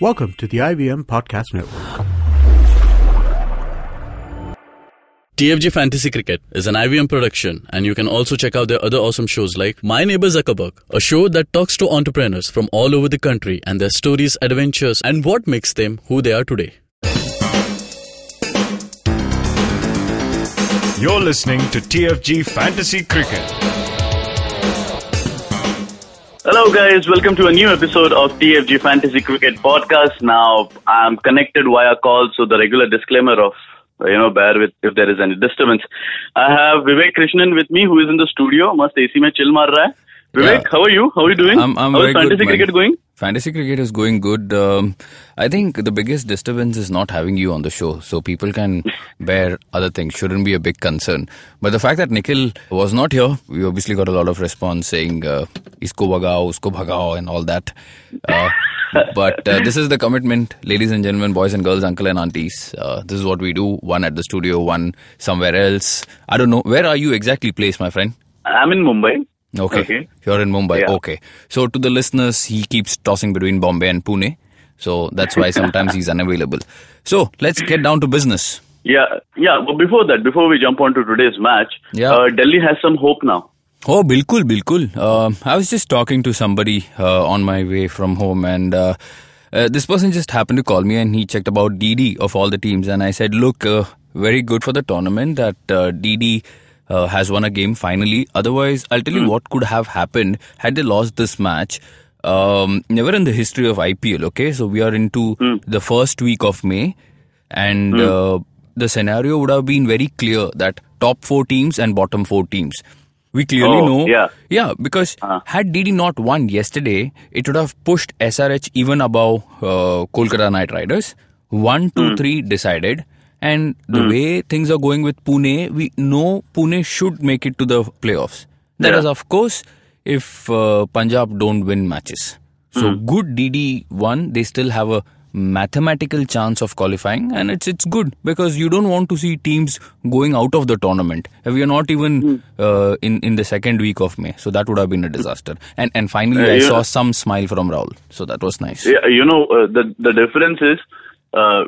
Welcome to the IVM Podcast Network. TFG Fantasy Cricket is an IVM production, and you can also check out their other awesome shows like My Neighbor Zuckerberg, a show that talks to entrepreneurs from all over the country and their stories, adventures, and what makes them who they are today. You're listening to TFG Fantasy Cricket. Hello guys, welcome to a new episode of TFG Fantasy Cricket Podcast. Now, I'm connected via call, so the regular disclaimer of, bear with if there is any disturbance. I have Vivek Krishnan with me, who is in the studio. Mast AC mein chill maar raha hai. Vivek, how are you? How are you doing? I'm how very is fantasy good, cricket going? Fantasy cricket is going good. I think the biggest disturbance is not having you on the show. So people can bear other things. Shouldn't be a big concern. But the fact that Nikhil was not here, we obviously got a lot of response saying, isko bhagao, usko bhagao and all that. But this is the commitment, ladies and gentlemen, boys and girls, uncle and aunties. This is what we do. One at the studio, one somewhere else. I don't know. Where are you exactly placed, my friend? I'm in Mumbai. Okay. You're in Mumbai. Yeah. Okay. So to the listeners, he keeps tossing between Bombay and Pune. So that's why sometimes he's unavailable. So let's get down to business. Yeah. But before we jump on to today's match, Delhi has some hope now. Oh, bilkul. I was just talking to somebody on my way from home, and this person just happened to call me, and he checked about DD of all the teams, and I said, look, very good for the tournament that DD has won a game finally. Otherwise, I'll tell you what could have happened had they lost this match. Never in the history of IPL, okay? So we are into the first week of May, and the scenario would have been very clear that top 4 teams and bottom 4 teams. We clearly know. Yeah, because had DD not won yesterday, it would have pushed SRH even above Kolkata Knight Riders. 1, 2, 3 decided. And the way things are going with Pune, we know Pune should make it to the playoffs. That is, of course, if Punjab don't win matches. So good DD won. They still have a mathematical chance of qualifying, and it's good because you don't want to see teams going out of the tournament. We are not even in the second week of May, so that would have been a disaster. And finally, I saw some smile from Rahul, so that was nice. Yeah, the difference is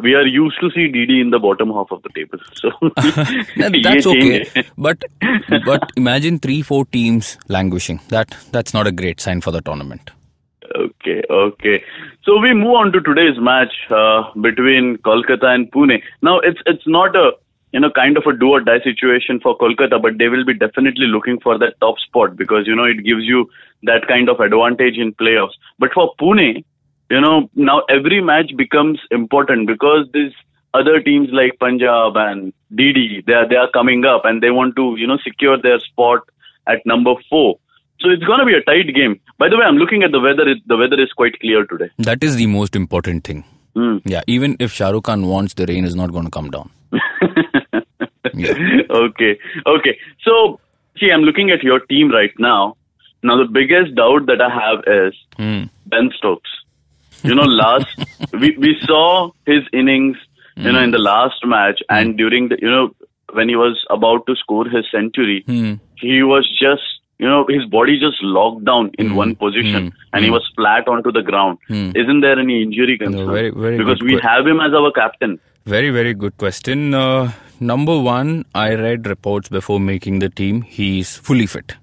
we are used to see DD in the bottom half of the table, so that's okay. But imagine 3-4 teams languishing. That's not a great sign for the tournament. Okay. So we move on to today's match between Kolkata and Pune. Now it's not a kind of a do or die situation for Kolkata, but they will be definitely looking for that top spot because it gives you that kind of advantage in playoffs. But for Pune, now every match becomes important because these other teams like Punjab and DD, they are coming up and they want to secure their spot at number 4. So it's going to be a tight game. By the way, I'm looking at the weather. The weather is quite clear today. That is the most important thing. Yeah, even if Shah Rukh Khan wants, the rain is not going to come down. Okay. So, see, I'm looking at your team right now. Now, the biggest doubt that I have is Ben Stokes. We saw his innings, in the last match and during the, when he was about to score his century, he was just, his body just locked down in one position and he was flat onto the ground. Isn't there any injury concern? No, very, very because we have him as our captain. Very, very good question. Number one, I read reports before making the team. He's fully fit.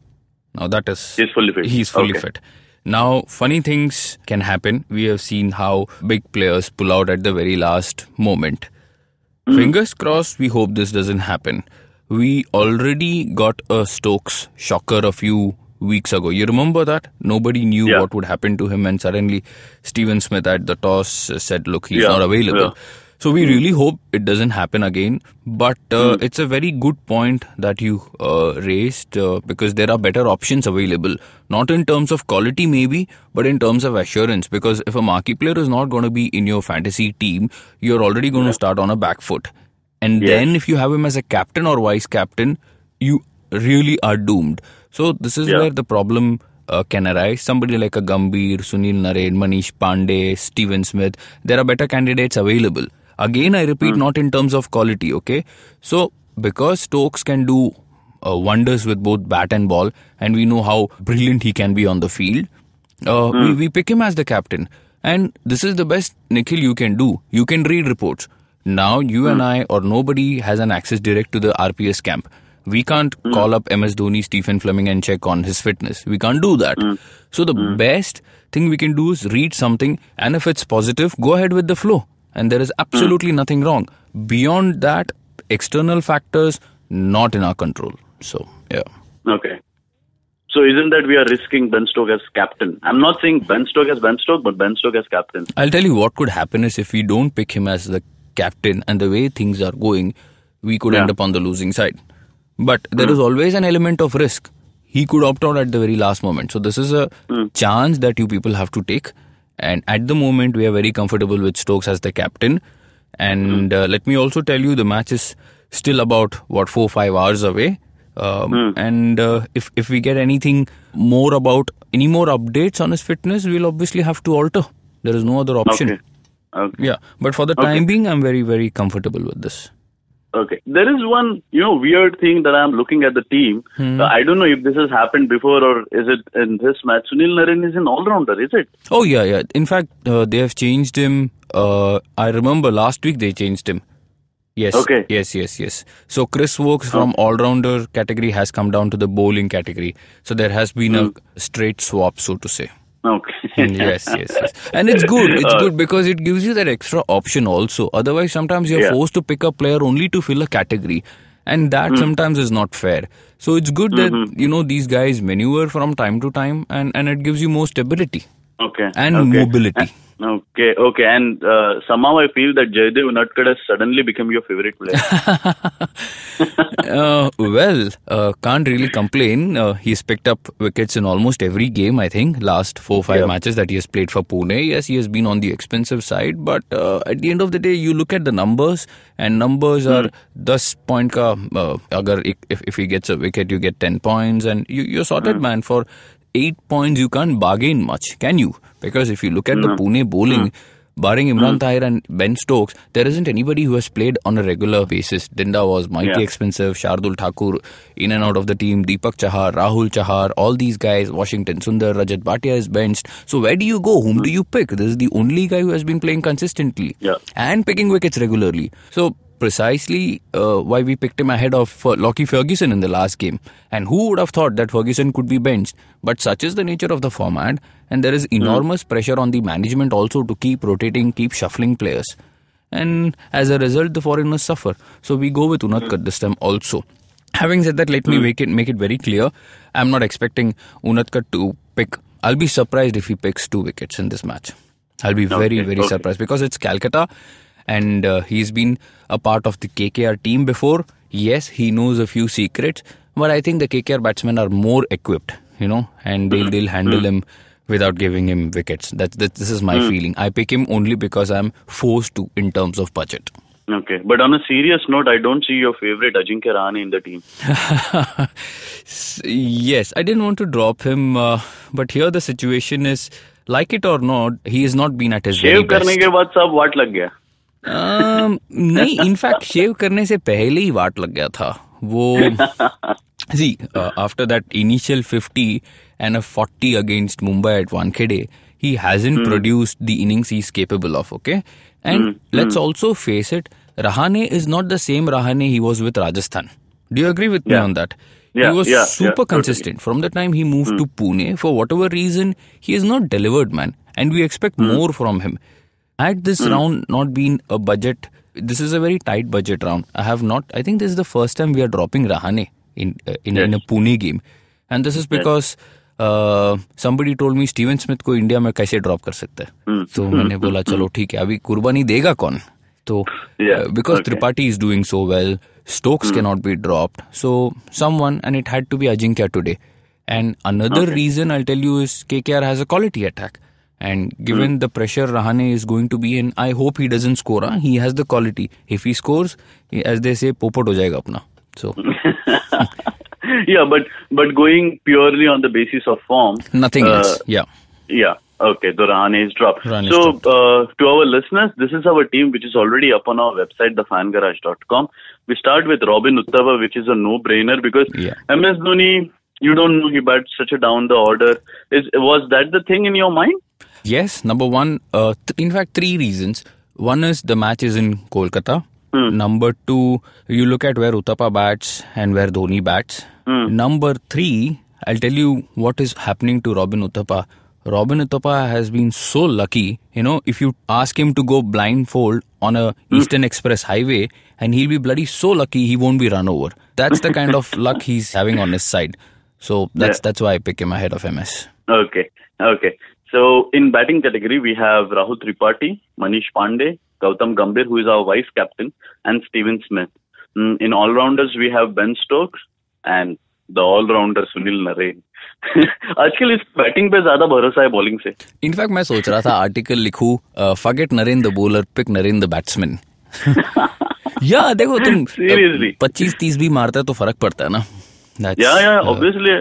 Now he's fully fit. He's fully fit. Now, funny things can happen. We have seen how big players pull out at the very last moment. Fingers crossed, we hope this doesn't happen. We already got a Stokes shocker a few weeks ago. You remember that? Nobody knew what would happen to him, and suddenly Steven Smith at the toss said, look, he's not available. Yeah. So we really hope it doesn't happen again. But it's a very good point that you raised because there are better options available. Not in terms of quality maybe, but in terms of assurance. Because if a marquee player is not going to be in your fantasy team, you're already going to start on a back foot. And then if you have him as a captain or vice captain, you really are doomed. So this is where the problem can arise. Somebody like a Gambhir, Sunil Narine, Manish Pandey, Steven Smith, there are better candidates available. Again, I repeat, not in terms of quality, okay? So, because Stokes can do wonders with both bat and ball, and we know how brilliant he can be on the field, We pick him as the captain. And this is the best, Nikhil, you can do. You can read reports. Now you and I or nobody has an access direct to the RPS camp. We can't call up MS Dhoni, Stephen Fleming and check on his fitness. We can't do that. So the best thing we can do is read something, and if it's positive, go ahead with the flow. And there is absolutely nothing wrong. Beyond that, external factors not in our control. So, yeah. Okay. So isn't that we are risking Ben Stokes as captain? I'm not saying Ben Stokes as Ben Stokes, but Ben Stokes as captain. I'll tell you what could happen is if we don't pick him as the captain and the way things are going, we could end up on the losing side. But there is always an element of risk. He could opt out at the very last moment. So this is a chance that you people have to take. And at the moment, we are very comfortable with Stokes as the captain. And let me also tell you, the match is still about, 4-5 hours away. And if we get anything more about, any more updates on his fitness, we'll obviously have to alter. There is no other option. Okay. Yeah. But for the time being, I'm very, very comfortable with this. Okay. There is one, weird thing that I'm looking at the team. I don't know if this has happened before or is it in this match. Sunil Narine is an all-rounder, is it? Oh, yeah. In fact, they have changed him. I remember last week they changed him. Yes. Okay. Yes. So Chris Wokes from all-rounder category has come down to the bowling category. So there has been a straight swap, so to say. Okay. Yes. And it's good. It's good because it gives you that extra option also. Otherwise, sometimes you're forced to pick a player only to fill a category. And that sometimes is not fair. So it's good that, these guys maneuver from time to time and it gives you more stability. And mobility. Okay. And somehow I feel that Jaydev Unadkat has suddenly become your favorite player. Can't really complain. He's picked up wickets in almost every game, I think. Last 4-5 matches that he has played for Pune. Yes, he has been on the expensive side. But at the end of the day, you look at the numbers. And numbers are 10 point ka. If he gets a wicket, you get 10 points. And you're sorted, man. For 8 points, you can't bargain much, can you? Because if you look at the Pune bowling, barring Imran Tahir and Ben Stokes, there isn't anybody who has played on a regular basis. Dinda was mighty expensive, Shardul Thakur in and out of the team, Deepak Chahar, Rahul Chahar, all these guys, Washington Sundar, Rajat Bhatia is benched. So where do you go? Whom do you pick? This is the only guy who has been playing consistently and picking wickets regularly. So precisely why we picked him ahead of Lockie Ferguson in the last game. And who would have thought that Ferguson could be benched? But such is the nature of the format, and there is enormous pressure on the management also to keep rotating, keep shuffling players. And as a result, the foreigners suffer. So we go with Unadkat this time also. Having said that, let me make it very clear. I'm not expecting Unadkat to pick. I'll be surprised if he picks 2 wickets in this match. I'll be very surprised because it's Calcutta. And he's been a part of the KKR team before. Yes, he knows a few secrets, but I think the KKR batsmen are more equipped, and they'll handle him without giving him wickets. This is my feeling. I pick him only because I'm forced to in terms of budget. Okay, but on a serious note, I don't see your favorite Ajinkya Rahane in the team. Yes, I didn't want to drop him, but here the situation is, like it or not, he has not been at his very best. Shave करने के बाद सब वाट लग गया. नहीं, in fact शेव करने से पहले ही वाट लग गया था वो. See, after that initial 50 and a 40 against Mumbai at Wankhede, he hasn't produced the innings he's capable of, okay? And let's also face it, Rahane is not the same Rahane he was with Rajasthan. Do you agree with me on that? He was super consistent. Totally. From the time he moved to Pune, for whatever reason, he has not delivered, man. And we expect more from him. Had this round not been a budget, this is a very tight budget round. I think this is the first time we are dropping Rahane in a Pune game. And this is because somebody told me Steven Smith को India में कैसे drop कर सकता है. तो मैंने बोला चलो ठीक है, अभी कुर्बानी देगा कौन? So because Tripathi is doing so well, Stokes cannot be dropped. So someone, and it had to be Ajinkya today. And another reason I'll tell you is KKR has a quality attack. And given the pressure Rahane is going to be in, I hope he doesn't score. He has the quality. If he scores, as they say, popat ho jayega apna. So yeah, but going purely on the basis of form, nothing else. Yeah. Okay, so Rahane is dropped. To our listeners, this is our team which is already up on our website, thefangarage.com. We start with Robin Uthappa, which is a no-brainer because MS Dhoni You don't know he bats such a down the order. Was that the thing in your mind? Yes, number one, in fact, three reasons. One is the match is in Kolkata. Number two, you look at where Uthappa bats and where Dhoni bats. Number three, I'll tell you what is happening to Robin Uthappa. Robin Uthappa has been so lucky. If you ask him to go blindfold on a Eastern Express highway, and he'll be bloody so lucky he won't be run over. That's the kind of luck he's having on his side. So that's why I pick him ahead of MS. Okay. So in batting category, we have Rahul Tripathi, Manish Pandey, Gautam Gambhir, who is our vice captain, and Steven Smith. In all-rounders, we have Ben Stokes and the all-rounder Sunil Narine. आजकल इस batting पे ज्यादा भरोसा है bowling से. In fact मैं सोच रहा था आर्टिकल लिखूं, forget Narine the bowler, pick Narine the batsman. या देखो तुम 25-30 भी मारते हो तो फर्क पड़ता है ना. Obviously.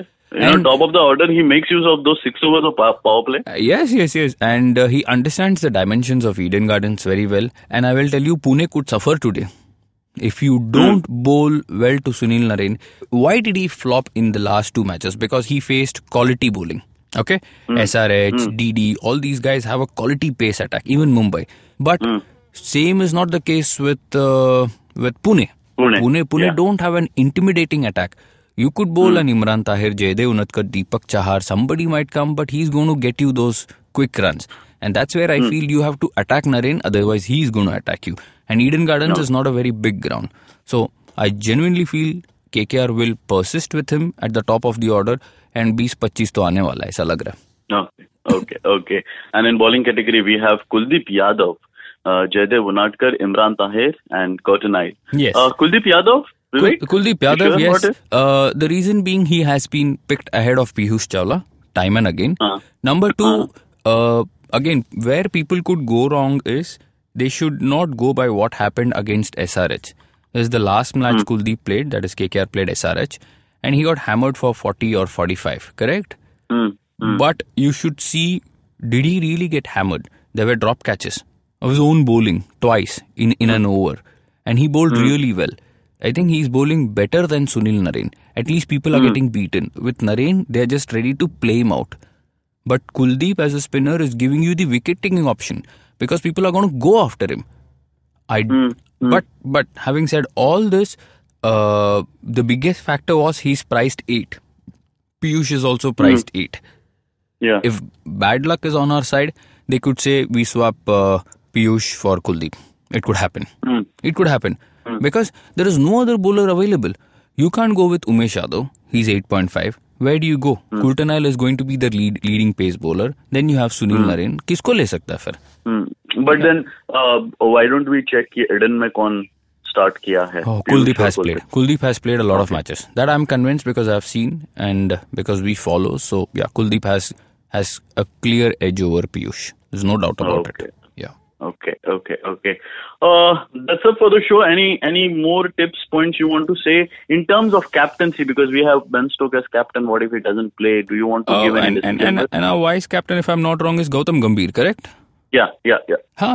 Top of the order, he makes use of those 6 overs of power play. Yes. And he understands the dimensions of Eden Gardens very well. And I will tell you, Pune could suffer today. If you don't bowl well to Sunil Narine, why did he flop in the last 2 matches? Because he faced quality bowling. Okay? SRH, DD, all these guys have a quality pace attack, even Mumbai. But same is not the case with Pune. Pune don't have an intimidating attack. You could bowl an Imran Tahir, Jaydev Unatkar, Deepak Chahar, somebody might come, but he's going to get you those quick runs. And that's where I feel you have to attack Narine, otherwise he's going to attack you. And Eden Gardens is not a very big ground. So I genuinely feel KKR will persist with him at the top of the order and 20-25 to aane wala hai, aisa lag raha hai. Okay. And in bowling category, we have Kuldeep Yadav, Jaydev Unatkar, Imran Tahir, and Curtin Iyer. Yes. Kuldeep Yadav? Kuldeep Yadav, yes. The reason being he has been picked ahead of Piyush Chawla time and again. Number two, again, where people could go wrong is they should not go by what happened against SRH. This is the last match Kuldeep played, that is KKR played SRH, and he got hammered for 40 or 45, correct? But you should see, did he really get hammered? There were drop catches of his own bowling twice in an over, and he bowled really well. I think he's bowling better than Sunil Narine. At least people are getting beaten. With Narine, they're just ready to play him out. But Kuldeep as a spinner is giving you the wicket-taking option because people are going to go after him. But having said all this, the biggest factor was he's priced 8. Piyush is also priced 8. Yeah. If bad luck is on our side, they could say we swap Piyush for Kuldeep. It could happen. It could happen. Because there is no other bowler available. You can't go with Umesh Yadav. He's 8.5. Where do you go? Coulter Nile is going to be the leading pace bowler. Then you have Sunil Narine. किसको ले सकता है फिर? But then, why don't we check कि Eden में कौन start किया है? Kuldeep has played. Kuldeep has played a lot of matches. That I'm convinced because I've seen and because we follow. So yeah, Kuldeep has a clear edge over Piyush. There's no doubt about it. Yeah. Okay. That's it for the show. Any more tips, points you want to say in terms of captaincy? Because we have Ben Stokes as captain. What if he doesn't play? Do you want to give any and our vice captain, if I'm not wrong, is Gautam Gambhir, correct? Yeah.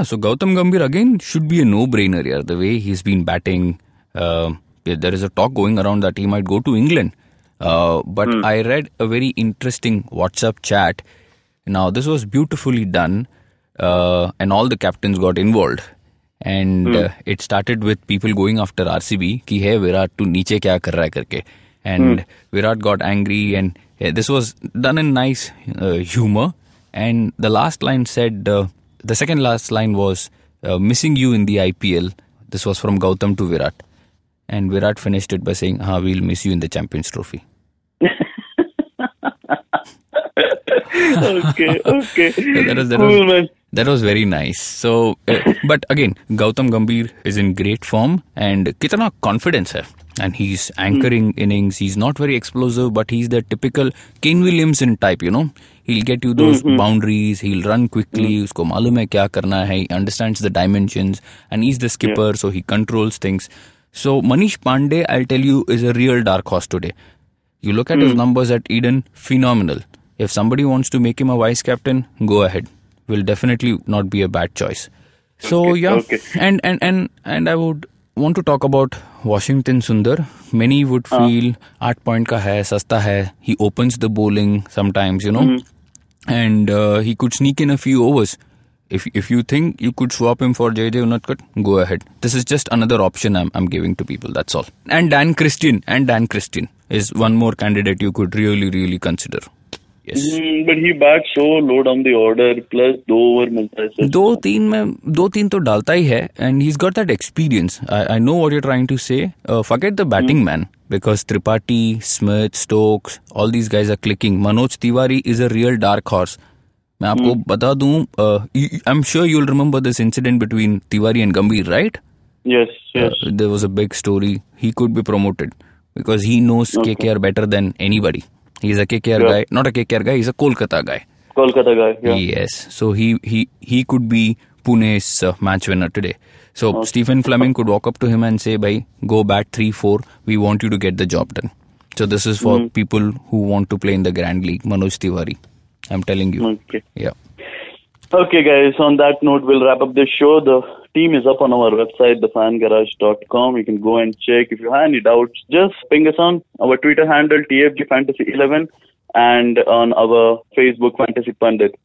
So Gautam Gambhir again should be a no-brainer here. The way he's been batting, there is a talk going around that he might go to England. But I read a very interesting WhatsApp chat. Now this was beautifully done. And all the captains got involved, and it started with people going after RCB कि है विराट तू नीचे क्या कर रहा है करके, and Virat got angry, and this was done in nice humor, and the last line said, the second last line was missing you in the IPL. This was from Gautam to Virat, and Virat finished it by saying, we'll miss you in the Champions Trophy. Okay. Cool, man. That was very nice. So, but again, Gautam Gambhir is in great form and kitna confidence hai. And he's anchoring innings. He's not very explosive, but he's the typical Kane Williamson type, He'll get you those boundaries. He'll run quickly. Usko malum hai kya karna hai. He understands the dimensions and he's the skipper, so he controls things. So, Manish Pandey, I'll tell you, is a real dark horse today. You look at his numbers at Eden, phenomenal. If somebody wants to make him a vice captain, go ahead. Will definitely not be a bad choice. So and I would want to talk about Washington Sundar. Many would feel 8 point का है, सस्ता है. He opens the bowling sometimes, you know, and he could sneak in a few overs. If you think you could swap him for JJ Unadkat, go ahead. This is just another option I'm giving to people. That's all. And Dan Christian is one more candidate you could really consider. Yes. But he bats so low down the order, plus 2 over मिलता है. 2-3 तो डालता ही है, and he's got that experience. I know what you're trying to say. Forget the batting man, because Tripathi, Smith, Stokes, all these guys are clicking. Manoj Tiwari is a real dark horse. मैं आपको बता दूं, I'm sure you'll remember this incident between Tiwari and Gambhir, right? Yes. There was a big story. He could be promoted because he knows KKR better than anybody. He's a KKR guy, not a KKR guy. He's a Kolkata guy. Yeah. Yes. So he could be Pune's match winner today. So Stephen Fleming could walk up to him and say, "Bhai, go bat 3-4. We want you to get the job done." So this is for people who want to play in the Grand League. Manoj Tiwari, I'm telling you. Okay. Yeah. Okay, guys. On that note, we'll wrap up this show. The team is up on our website, thefangarage.com. You can go and check. If you have any doubts, just ping us on our Twitter handle, TFGFantasy11, and on our Facebook, Fantasy Pundit.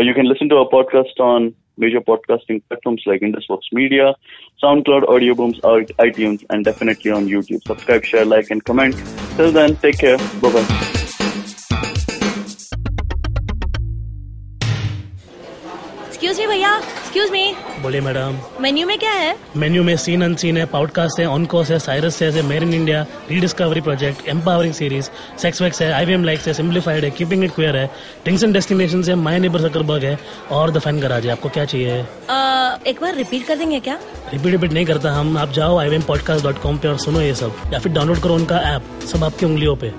You can listen to our podcast on major podcasting platforms like Indusworks Media, SoundCloud, Audio Booms, iTunes, and definitely on YouTube. Subscribe, share, like, and comment. Till then, take care. Bye-bye. Excuse me भैया, excuse me. बोलिए madam. Menu में क्या है? Menu में seen unseen है, podcast है, on course है, साइरस है, made in India, rediscovery project, empowering series, sex wax है, IVM लाइक्स है, सिंप्लीफाइड है, कीपिंग इट क्वियर है, ड्रिंक्स एंड डेस्टिनेशंस है, माय नेबर जकरबर्ग है और द फैन गराज है. आपको क्या चाहिए? एक बार रिपीट कर देंगे क्या? रिपीट नहीं करता हम. आप जाओ IVMpodcast.com पे और सुनो ये सब, या फिर डाउनलोड करो उनका ऐप. सब आपकी उंगलियों पे.